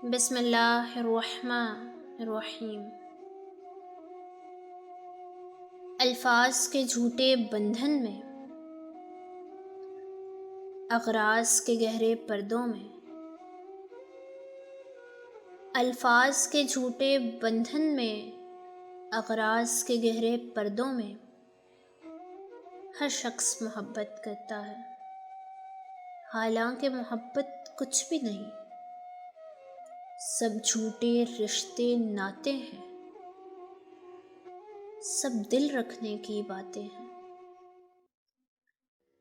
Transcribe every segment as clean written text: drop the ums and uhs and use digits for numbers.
بسم اللہ الرحمن الرحیم۔ الفاظ کے جھوٹے بندھن میں، اغراض کے گہرے پردوں میں، الفاظ کے جھوٹے بندھن میں، اغراض کے گہرے پردوں میں، ہر شخص محبت کرتا ہے، حالانکہ محبت کچھ بھی نہیں، سب جھوٹے رشتے ناطے ہیں، سب دل رکھنے کی باتیں ہیں۔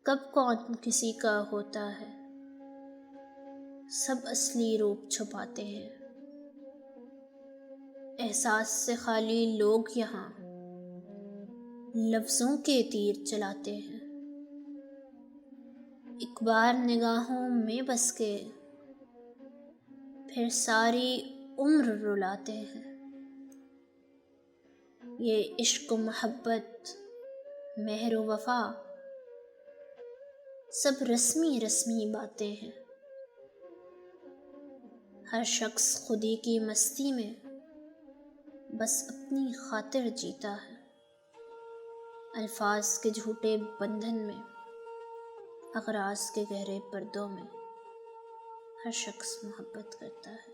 کب کون کسی کا ہوتا ہے، سب اصلی روپ چھپاتے ہیں، احساس سے خالی لوگ یہاں لفظوں کے تیر چلاتے ہیں، ایک بار نگاہوں میں بس کے پھر ساری عمر رلاتے ہیں۔ یہ عشق و محبت، مہر و وفا، سب رسمی رسمی باتیں ہیں۔ ہر شخص خودی کی مستی میں بس اپنی خاطر جیتا ہے، الفاظ کے جھوٹے بندھن میں، اغراض کے گہرے پردوں میں، ہر شخص محبت کرتا ہے،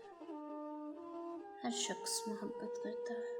ہر شخص محبت کرتا ہے۔